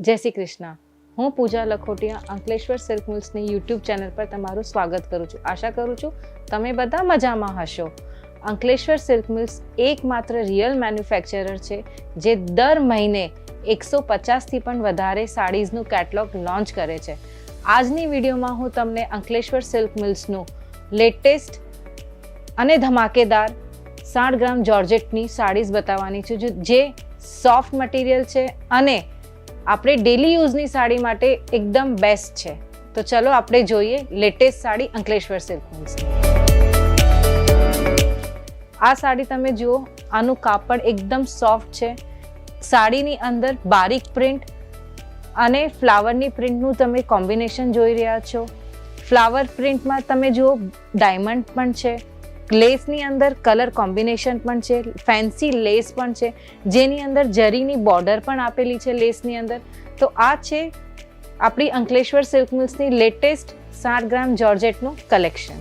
જય શ્રી કૃષ્ણ. હું પૂજા લખોટિયા Ankleshwar silk મિલ્સની YouTube channel પર તમારું સ્વાગત કરું છું. આશા કરું છું તમે બધા મજામાં હશો. અંકલેશ્વર સિલ્ક મિલ્સ એકમાત્ર રિયલ મેન્યુફેક્ચરર છે જે દર મહિને 150થી પણ વધારે સાડીઝનું કેટલોગ લોન્ચ કરે છે. આજની વિડીયોમાં હું તમને અંકલેશ્વર સિલ્ક મિલ્સનું લેટેસ્ટ અને ધમાકેદાર 60 ગ્રામ જોર્જેટની સાડીઝ બતાવવાની છું જે સોફ્ટ મટીરિયલ છે અને આપણે ડેલી યુઝની સાડી માટે એકદમ બેસ્ટ છે. તો ચલો આપણે જોઈએ લેટેસ્ટ સાડી અંકલેશ્વર સિલ્ક મિલ્સની. આ સાડી તમે જુઓ, આનું કાપડ એકદમ સોફ્ટ છે. સાડીની અંદર બારીક પ્રિન્ટ અને ફ્લાવરની પ્રિન્ટનું તમે કોમ્બિનેશન જોઈ રહ્યા છો. ફ્લાવર પ્રિન્ટમાં તમે જુઓ ડાયમંડ પણ છે, લેસની અંદર કલર કોમ્બિનેશન પણ છે, ફેન્સી લેસ પણ છે જેની અંદર જરીની બોર્ડર પણ આપેલી છે લેસની અંદર. તો આ છે આપણી અંકલેશ્વર સિલ્ક મિલ્સની લેટેસ્ટ 60 ગ્રામ જોર્જેટનું કલેક્શન.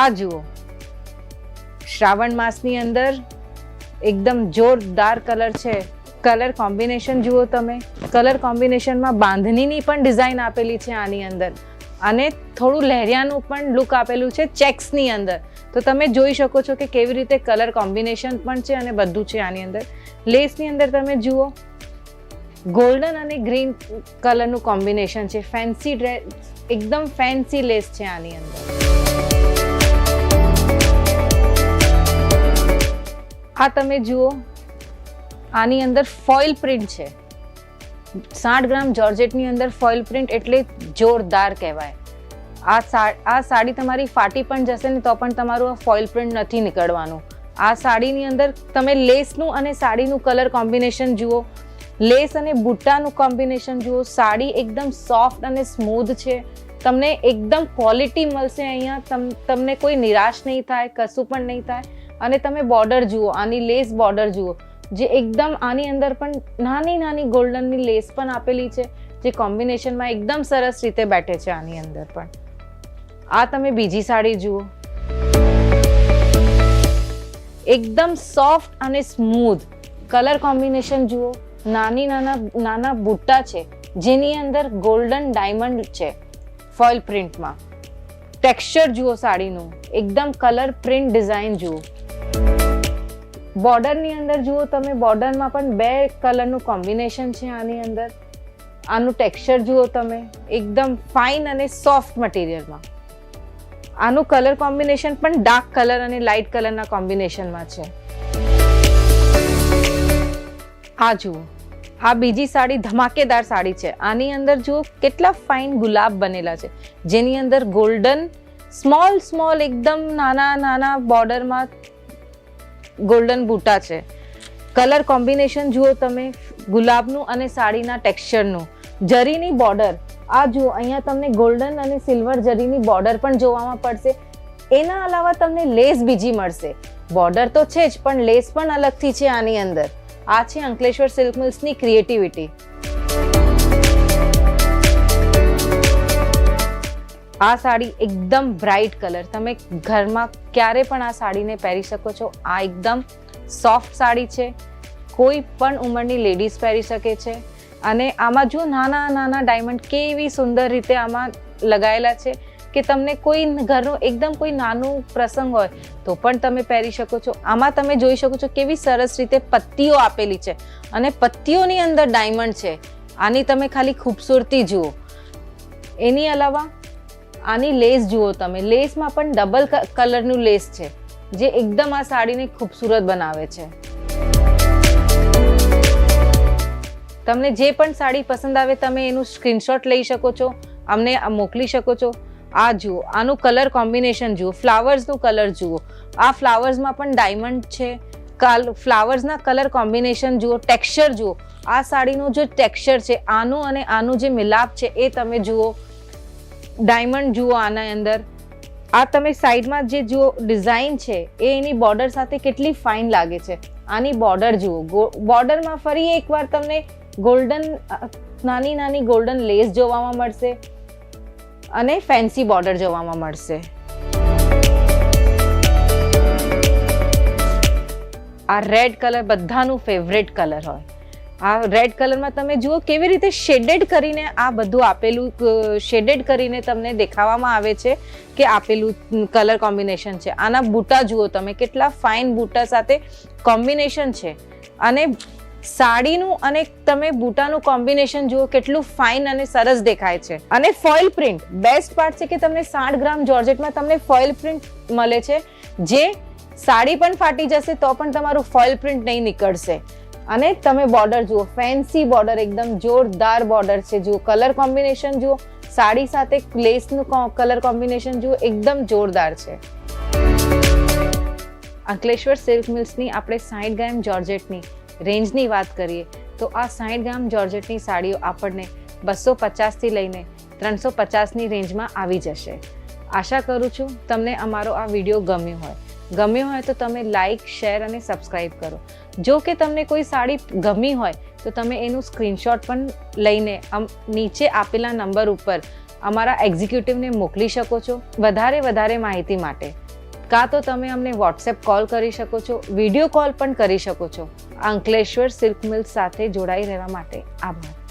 આ જુઓ, શ્રાવણ માસની અંદર એકદમ જોરદાર કલર છે. કલર કોમ્બિનેશન જુઓ તમે, કલર કોમ્બિનેશનમાં બાંધણીની પણ ડિઝાઇન આપેલી છે આની અંદર અને થોડું લહેરિયાનું પણ લુક આપેલું છે ચેક્સની અંદર. તો તમે જોઈ શકો છો કે કેવી રીતે કલર કોમ્બિનેશન પણ છે અને બધું છે આની અંદર. લેસની અંદર તમે જુઓ ગોલ્ડન અને ગ્રીન કલરનું કોમ્બિનેશન છે. ફેન્સી ડ્રેસ, એકદમ ફેન્સી લેસ છે આની અંદર. આ તમે જુઓ, આની અંદર ફોઇલ પ્રિન્ટ છે. 60 ગ્રામ જોર્જેટની અંદર ફોઇલ પ્રિન્ટ એટલે જોરદાર કહેવાય. આ સાડી તમારી ફાટી પણ જશે ને તો પણ તમારું આ ફોઇલ પ્રિન્ટ નથી નીકળવાનું. આ સાડીની અંદર તમે લેસનું અને સાડીનું કલર કોમ્બિનેશન જુઓ, લેસ અને બુટ્ટાનું કોમ્બિનેશન જુઓ. સાડી એકદમ સોફ્ટ અને સ્મૂધ છે. તમને એકદમ ક્વોલિટી મળશે અહીંયા. તમને કોઈ નિરાશ નહીં થાય, કશું પણ નહીં થાય. અને તમે બોર્ડર જુઓ, આની લેસ બોર્ડર જુઓ જે એકદમ આની અંદર પણ નાની નાની ગોલ્ડનની લેસ પણ આપેલી છે જે કોમ્બિનેશનમાં એકદમ સરસ રીતે બેઠે છે આની અંદર પણ. આ તમે બીજી સાડી જુઓ, એકદમ સોફ્ટ અને સ્મૂધ કલર કોમ્બિનેશન જુઓ. નાના બુટ્ટા છે જેની અંદર ગોલ્ડન ડાયમંડ છે ફોઇલ પ્રિન્ટમાં. ટેક્સચર જુઓ સાડીનું, એકદમ કલર પ્રિન્ટ ડિઝાઇન જુઓ. બોર્ડરની અંદર જુઓ તમે, બોર્ડરમાં પણ 2 કલરનું કોમ્બિનેશન છે આની અંદર. આનું ટેક્સચર જુઓ તમે, એકદમ ફાઇન અને સોફ્ટ મટીરિયલમાં. આનું કલર કોમ્બિનેશન પણ ડાર્ક કલર અને લાઇટ કલરના કોમ્બિનેશનમાં છે. આ જુઓ, આ બીજી સાડી ધમાકેદાર સાડી છે. આની અંદર જુઓ કેટલા ફાઇન ગુલાબ બનેલા છે જેની અંદર ગોલ્ડન સ્મોલ એકદમ નાના બોર્ડરમાં ગોલ્ડન બુટ્ટા છે. કલર કોમ્બિનેશન જુઓ તમે, ગુલાબનું અને સાડીના ટેક્સચરનું. જરીની બોર્ડર, આ જુઓ અહીંયા તમને ગોલ્ડન અને સિલ્વર જરીની બોર્ડર પણ જોવામાં પડશે. એના અલાવા તમને લેસ બીજી મળશે. બોર્ડર તો છે જ પણ લેસ પણ અલગથી છે આની અંદર. આ છે અંકલેશ્વર સિલ્ક મિલ્સની ક્રિએટિવિટી. આ સાડી એકદમ બ્રાઇટ કલર, તમે ઘરમાં ક્યારે પણ આ સાડીને પહેરી શકો છો. આ એકદમ સોફ્ટ સાડી છે, કોઈ પણ ઉંમરની લેડીઝ પહેરી શકે છે. અને આમાં જો નાના ડાયમંડ કેવી સુંદર રીતે આમાં લગાવેલા છે કે તમને કોઈ ઘરનો એકદમ કોઈ નાનું પ્રસંગ હોય તો પણ તમે પહેરી શકો છો. આમાં તમે જોઈ શકો છો કેવી સરસ રીતે પત્તીઓ આપેલી છે અને પત્તીઓની અંદર ડાયમંડ છે. આની તમે ખાલી ખૂબસૂરતી જુઓ. એની અલાવા આની લેસ જુઓ તમે, લેસમાં પણ ડબલ કલરનું લેસ છે જે એકદમ આ સાડીને ખૂબસૂરત બનાવે છે. તમને જે પણ સાડી પસંદ આવે તમે એનું સ્ક્રીનશોટ લઈ શકો છો, અમને મોકલી શકો છો. આ જુઓ, આનું કલર કોમ્બિનેશન જુઓ, ફ્લાવર્સનું કલર જુઓ. આ ફ્લાવર્સમાં પણ ડાયમંડ છે. ફ્લાવર્સના કલર કોમ્બિનેશન જુઓ, ટેક્સચર જુઓ. આ સાડીનું જે ટેક્સચર છે આનું અને આનું જે મિલાપ છે એ તમે જુઓ. ડાયમંડ જુઓ આના અંદર. આ તમે સાઈડમાં જે જુઓ ડિઝાઇન છે એ એની બોર્ડર સાથે કેટલી ફાઇન લાગે છે. આની બોર્ડર જુઓ, બોર્ડરમાં ફરી એકવાર તમને ગોલ્ડન નાની ગોલ્ડન લેસ જોવામાં મળશે અને ફેન્સી બોર્ડર જોવામાં મળશે. આ રેડ કલર બધાનું ફેવરેટ કલર હોય. આ રેડ કલરમાં તમે જુઓ કેવી રીતે શેડેડ કરીને આ બધું આપેલું, શેડેડ કરીને તમને દેખાવામાં આવે છે કે આપેલું કલર કોમ્બિનેશન છે. આના બૂટા જુઓ તમે, કેટલા ફાઇન બૂટા સાથે કોમ્બિનેશન છે. અને સાડીનું અને તમે બૂટાનું કોમ્બિનેશન જુઓ કેટલું ફાઇન અને સરસ દેખાય છે. અને ફોઇલ પ્રિન્ટ બેસ્ટ પાર્ટ છે કે તમને 60 ગ્રામ જોર્જેટમાં તમને ફોઇલ પ્રિન્ટ મળે છે, જે સાડી પણ ફાટી જશે તો પણ તમારું ફોઇલ પ્રિન્ટ નહીં નીકળશે. અને તમે બોર્ડર જુઓ, ફેન્સી બોર્ડર, એકદમ જોરદાર બોર્ડર છે. જુઓ કલર કોમ્બિનેશન જુઓ, સાડી સાથે લેસનું કલર કોમ્બિનેશન જુઓ, એકદમ જોરદાર છે. અંકલેશ્વર સિલ્ક મિલ્સની આપણે 60 ગ્રામ જોર્જેટની રેન્જની વાત કરીએ તો આ 60 ગ્રામ જોર્જેટની સાડીઓ આપણને 250થી લઈને 350ની રેન્જમાં આવી જશે. આશા કરું છું તમને અમારો આ વિડીયો ગમ્યો હોય તો તમે લાઇક, શેર અને સબસ્ક્રાઈબ કરો. જો કે તમને કોઈ સાડી ગમી હોય તો તમે એનું સ્ક્રીનશોટ પણ લઈને નીચે આપેલા નંબર ઉપર અમારા એક્ઝિક્યુટિવને મોકલી શકો છો. વધારે માહિતી માટે કાં તો તમે અમને વોટ્સએપ કોલ કરી શકો છો, વિડીયો કોલ પણ કરી શકો છો. અંકલેશ્વર સિલ્ક મિલ્સ સાથે જોડાઈ રહેવા માટે આભાર.